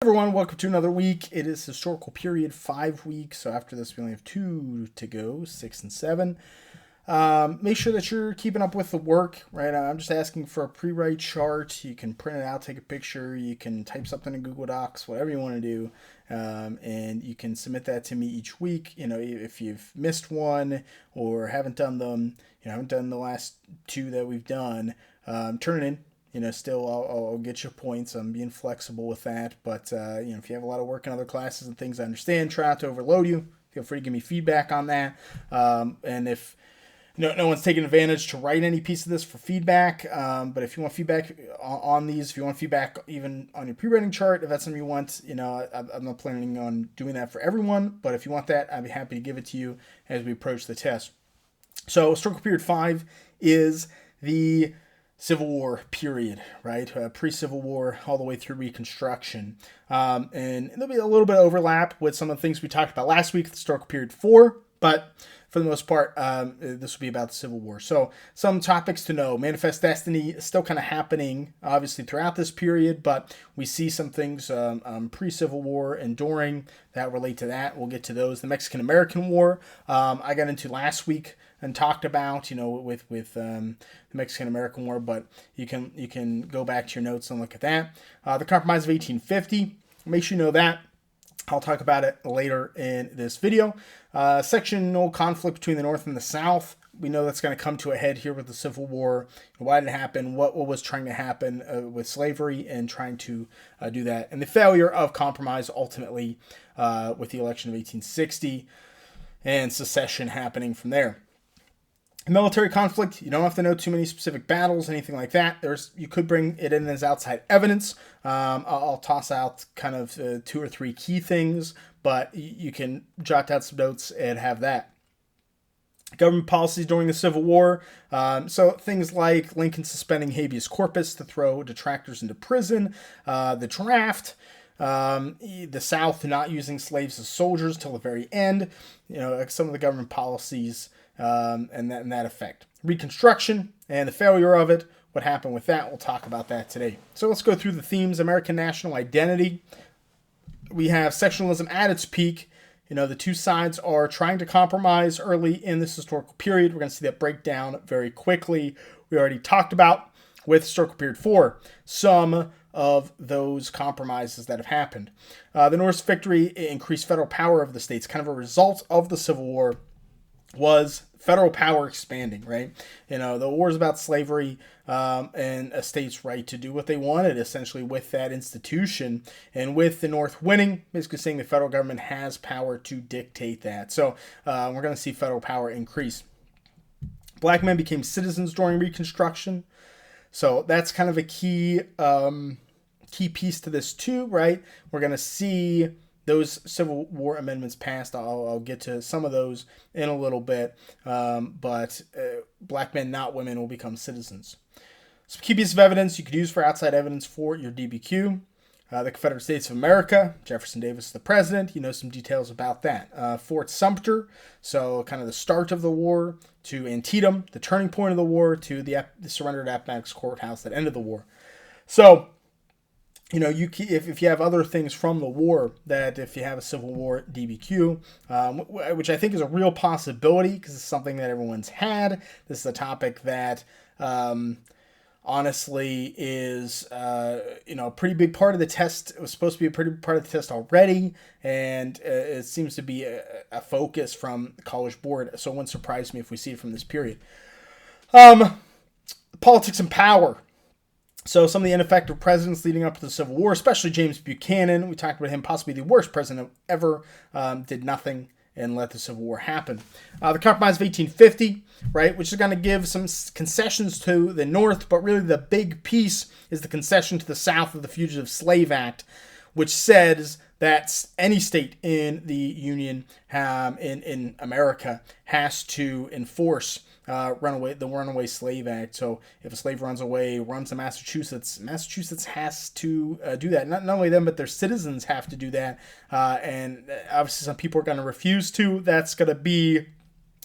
Everyone, welcome to another week. It is historical period 5 weeks, so after this we only have 2 to go, 6 and 7. Make sure that you're keeping up with the work, right? I'm just asking for a pre-write chart. You can print it out, take a picture, you can type something in Google Docs, whatever you want to do, and you can submit that to me each week. You know, if you've missed one or haven't done them, haven't done the last 2 that we've done, turn it in. Still, I'll get your points. I'm being flexible with that. But, if you have a lot of work in other classes and things, I understand. Try not to overload you. Feel free to give me feedback on that. And if no one's taking advantage to write any piece of this for feedback, but if you want feedback on these, if you want feedback even on your pre-writing chart, if that's something you want, I'm not planning on doing that for everyone. But if you want that, I'd be happy to give it to you as we approach the test. So, historical period 5 is the Civil War period, right? Pre-Civil War all the way through Reconstruction. And there'll be a little bit of overlap with some of the things we talked about last week, historical period 4, but for the most part, this will be about the Civil War. So some topics to know. Manifest Destiny is still kind of happening, obviously, throughout this period, but we see some things pre-Civil War and during that relate to that. We'll get to those. The Mexican-American War, I got into last week and talked about, with the Mexican-American War, but you can go back to your notes and look at that. The Compromise of 1850, make sure you know that. I'll talk about it later in this video. Sectional conflict between the North and the South. We know that's going to come to a head here with the Civil War. Why did it happen? What was trying to happen with slavery and trying to do that? And the failure of compromise ultimately with the election of 1860 and secession happening from there. Military conflict, you don't have to know too many specific battles, anything like that. You could bring it in as outside evidence. I'll toss out kind of 2 or 3 key things, but you can jot down some notes and have that. Government policies during the Civil War. So things like Lincoln suspending habeas corpus to throw detractors into prison, the draft, the South not using slaves as soldiers till the very end. Some of the government policies and that effect. Reconstruction and the failure of it. What happened with that? We'll talk about that today. So let's go through the themes. American national identity. We have sectionalism at its peak. The two sides are trying to compromise early in this historical period. We're going to see that break down very quickly. We already talked about with historical period 4 some of those compromises that have happened. The North's victory increased federal power of the states. Kind of a result of the Civil War was federal power expanding, right? The war is about slavery and a state's right to do what they wanted, essentially, with that institution. And with the North winning, basically saying the federal government has power to dictate that. So we're going to see federal power increase. Black men became citizens during Reconstruction. So that's kind of a key piece to this too, right? We're going to see those Civil War amendments passed. I'll get to some of those in a little bit, but black men, not women, will become citizens. Some key pieces of evidence you could use for outside evidence for your DBQ. The Confederate States of America, Jefferson Davis the president, some details about that. Fort Sumter, so kind of the start of the war, to Antietam, the turning point of the war, to the surrender at Appomattox Courthouse that ended the war. So, if you have other things from the war, that if you have a Civil War DBQ, which I think is a real possibility because it's something that everyone's had. This is a topic that honestly is a pretty big part of the test. It was supposed to be a pretty big part of the test already, and it seems to be a focus from the College Board, so it wouldn't surprise me if we see it from this period. Politics and power. So some of the ineffective presidents leading up to the Civil War, especially James Buchanan, we talked about him, possibly the worst president ever, did nothing and let the Civil War happen. The Compromise of 1850, right, which is going to give some concessions to the North, but really the big piece is the concession to the South of the Fugitive Slave Act, which says that any state in the Union, in America, has to enforce the Runaway Slave Act. So if a slave runs to Massachusetts, Massachusetts has to do that. Not only them, but their citizens have to do that. And obviously some people are going to refuse to. That's going to be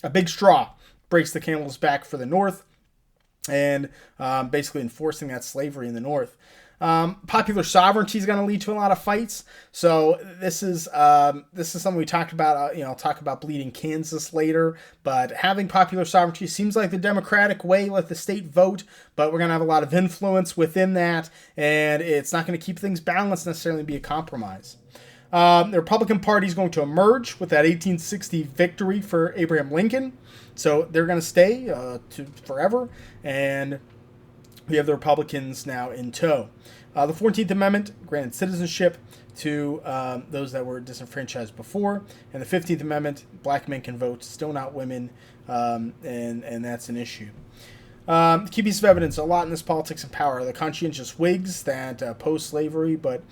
a big straw. Breaks the camel's back for the North. And basically enforcing that slavery in the North. Popular sovereignty is going to lead to a lot of fights. So this is something we talked about. I'll talk about bleeding Kansas later. But having popular sovereignty seems like the democratic way. Let the state vote, but we're going to have a lot of influence within that, and it's not going to keep things balanced necessarily. Be a compromise. The Republican Party is going to emerge with that 1860 victory for Abraham Lincoln. So they're going to stay to forever, and we have the Republicans now in tow. The 14th Amendment granted citizenship to those that were disenfranchised before. And the 15th Amendment, black men can vote, still not women, and that's an issue. The key piece of evidence, a lot in this politics and power. The conscientious Whigs that opposed slavery, but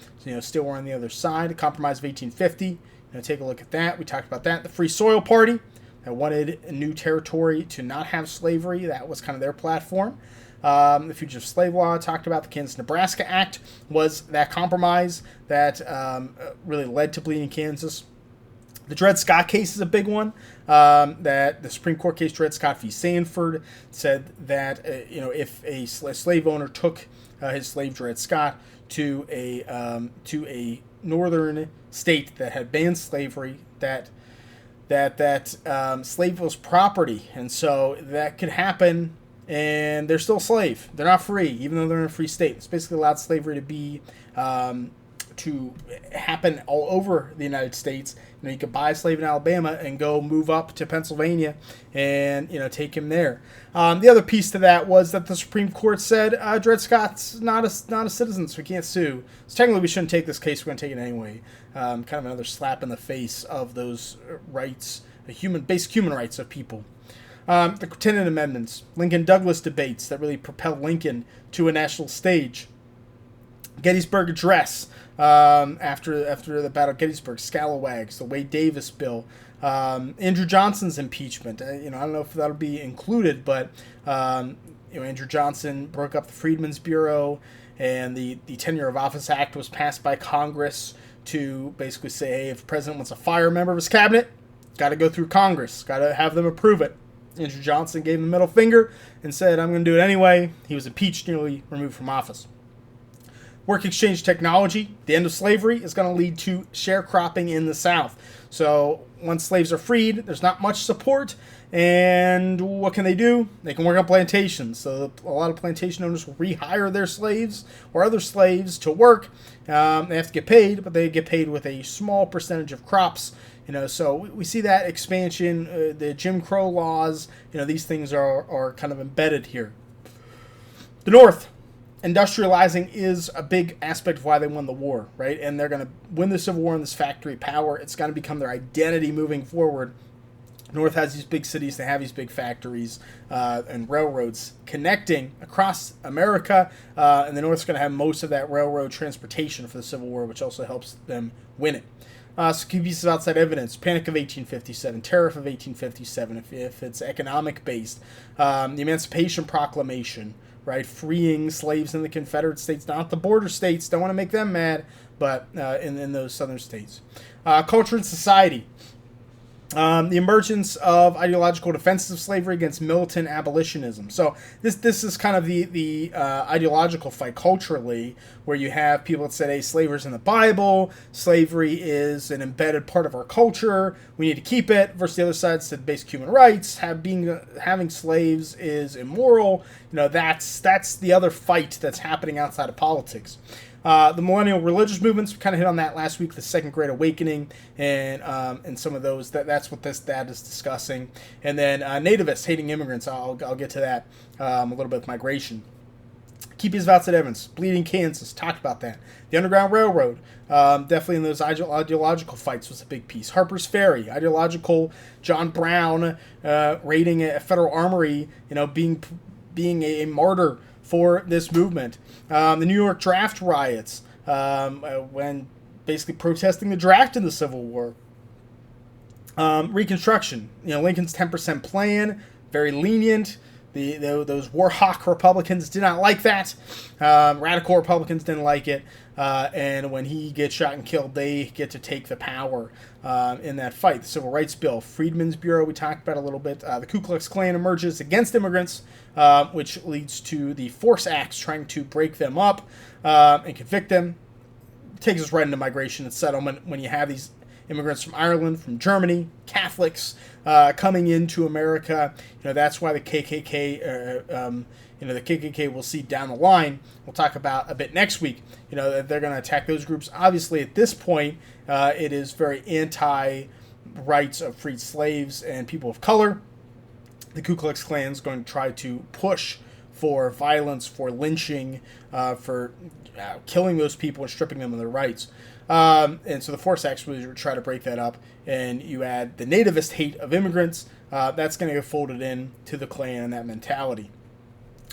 still were on the other side. The Compromise of 1850, take a look at that. We talked about that. The Free Soil Party that wanted a new territory to not have slavery. That was kind of their platform. The Fugitive Slave Law talked about. The Kansas-Nebraska Act was that compromise that really led to bleeding Kansas. The Dred Scott case is a big one. That the Supreme Court case Dred Scott v. Sanford said that if a slave owner took his slave Dred Scott to a northern state that had banned slavery, that slave was property, and so that could happen. And they're still a slave. They're not free, even though they're in a free state. It's basically allowed slavery to be to happen all over the United States. You could buy a slave in Alabama and go move up to Pennsylvania and take him there. The other piece to that was that the Supreme Court said Dred Scott's not a citizen, so we can't sue. So technically, we shouldn't take this case. We're going to take it anyway. Kind of another slap in the face of those rights, basic human rights of people. The Tenant Amendments, Lincoln-Douglas debates that really propelled Lincoln to a national stage. Gettysburg Address after the Battle of Gettysburg, Scalawags, the Wade Davis bill, Andrew Johnson's impeachment. I don't know if that'll be included, but Andrew Johnson broke up the Freedmen's Bureau, and the Tenure of Office Act was passed by Congress to basically say, hey, if the president wants to fire a member of his cabinet, got to go through Congress, got to have them approve it. Andrew Johnson gave him the middle finger and said, I'm going to do it anyway. He was impeached, nearly removed from office. Work exchange technology, the end of slavery, is going to lead to sharecropping in the South. So once slaves are freed, there's not much support. And what can they do? They can work on plantations. So a lot of plantation owners will rehire their slaves or other slaves to work. They have to get paid, but they get paid with a small percentage of crops. So we see that expansion, the Jim Crow laws, these things are kind of embedded here. The North, industrializing is a big aspect of why they won the war, right? And they're going to win the Civil War in this factory power. It's going to become their identity moving forward. North has these big cities, they have these big factories and railroads connecting across America, and the North's going to have most of that railroad transportation for the Civil War, which also helps them win it. So key pieces of outside evidence, Panic of 1857, Tariff of 1857, if it's economic based, the Emancipation Proclamation, right, freeing slaves in the Confederate States, not the border states, don't want to make them mad, but in those southern states. Culture and society. The emergence of ideological defenses of slavery against militant abolitionism. So this is kind of the ideological fight culturally, where you have people that said, hey, slavery's in the Bible, slavery is an embedded part of our culture, we need to keep it, versus the other side said basic human rights, having slaves is immoral. That's the other fight that's happening outside of politics. The millennial religious movements, we kind of hit on that last week, the Second Great Awakening, and some of those, that's what that is discussing. And then nativists, hating immigrants, I'll get to that a little bit with migration. Key pieces of outside evidence, bleeding Kansas, talked about that. The Underground Railroad, definitely in those ideological fights was a big piece. Harper's Ferry, ideological, John Brown raiding a federal armory, being a martyr for this movement. The New York draft riots, when basically protesting the draft in the Civil War. Reconstruction, Lincoln's 10% plan, very lenient, Those war hawk Republicans did not like that. Radical Republicans didn't like it. And when he gets shot and killed, they get to take the power in that fight. The Civil Rights Bill, Freedmen's Bureau, we talked about a little bit. The Ku Klux Klan emerges against immigrants, which leads to the Force Acts trying to break them up and convict them. Takes us right into migration and settlement when you have these immigrants from Ireland, from Germany, Catholics coming into America. That's why the KKK, the KKK we'll see down the line. We'll talk about a bit next week. That they're going to attack those groups. Obviously, at this point, it is very anti-rights of freed slaves and people of color. The Ku Klux Klan is going to try to push for violence, for lynching, for killing those people and stripping them of their rights. And so the Force Acts really try to break that up, and you add the nativist hate of immigrants. That's going to get folded in to the Klan and that mentality.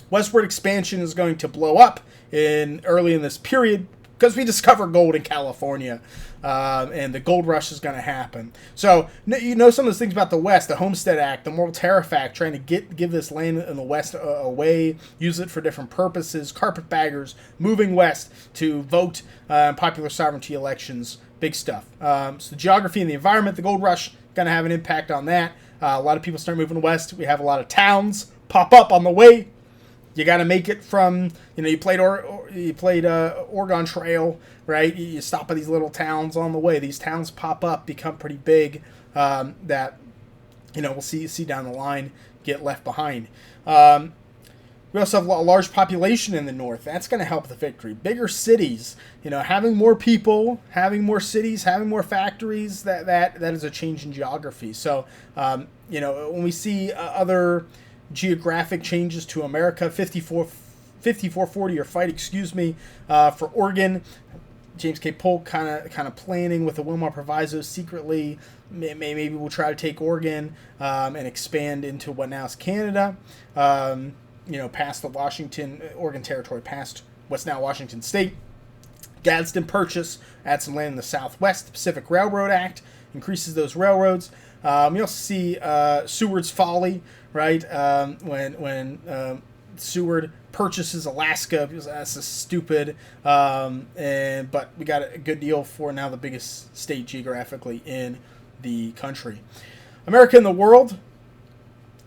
Westward expansion is going to blow up early in this period because we discover gold in California, and the gold rush is going to happen. So some of those things about the West, the Homestead Act, the Moral Tariff Act, trying to give this land in the West away, use it for different purposes, carpetbaggers moving west to vote in popular sovereignty elections, big stuff. So the geography and the environment, the gold rush, going to have an impact on that. A lot of people start moving west. We have a lot of towns pop up on the way. You got to make it from, you played Oregon Trail, right? You stop at these little towns on the way. These towns pop up, become pretty big, that, we'll see down the line get left behind. We also have a large population in the north. That's going to help the victory. Bigger cities, having more people, having more cities, having more factories, that is a change in geography. So, when we see other geographic changes to America, 5440 or fight, for Oregon. James K. Polk kind of planning with the Wilmot Proviso secretly. Maybe we'll try to take Oregon and expand into what now is Canada. Past the Oregon Territory, past what's now Washington State. Gadsden Purchase adds some land in the Southwest. The Pacific Railroad Act increases those railroads. We also see Seward's Folly, right? When Seward purchases Alaska, because that's just stupid. But we got a good deal for now the biggest state geographically in the country. America in the world.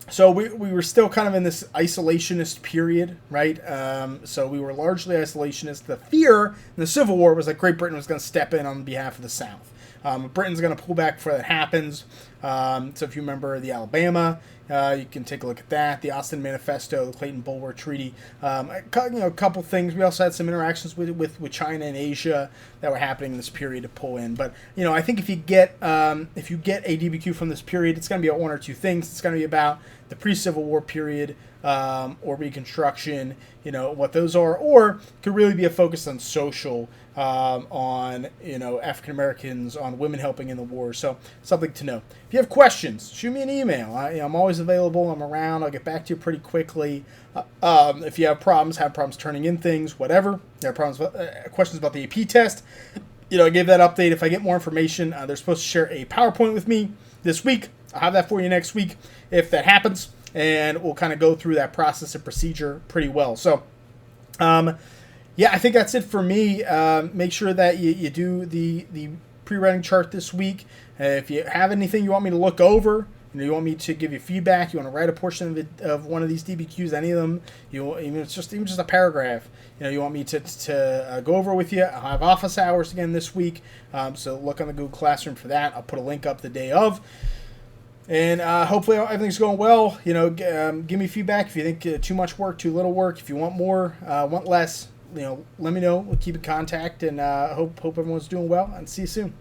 So we were still kind of in this isolationist period, right? So we were largely isolationist. The fear in the Civil War was that Great Britain was going to step in on behalf of the South. Britain's going to pull back before that happens. So if you remember the Alabama, you can take a look at that. The Austin Manifesto, the Clayton-Bulwer Treaty, a couple things. We also had some interactions with China and Asia that were happening in this period to pull in. But I think if you get a DBQ from this period, it's going to be about one or two things. It's going to be about the pre-Civil War period or Reconstruction, what those are, or it could really be a focus on social, on African Americans, on women helping in the war. So something to know. If you have questions, shoot me an email. I'm always available. I'm around. I'll get back to you pretty quickly. If you have problems turning in things, whatever. You have questions about the AP test. I gave that update. If I get more information, they're supposed to share a PowerPoint with me this week. I'll have that for you next week if that happens, and we'll kind of go through that process and procedure pretty well. So, I think that's it for me. Make sure that you do the pre-writing chart this week. If you have anything you want me to look over, you want me to give you feedback, you want to write a portion of one of these DBQs, any of them, even just a paragraph, you want me to go over with you. I'll have office hours again this week, so look on the Google Classroom for that. I'll put a link up the day of. And hopefully everything's going well. Give me feedback if you think too much work, too little work. If you want more, want less, let me know. We'll keep in contact, and hope everyone's doing well. And see you soon.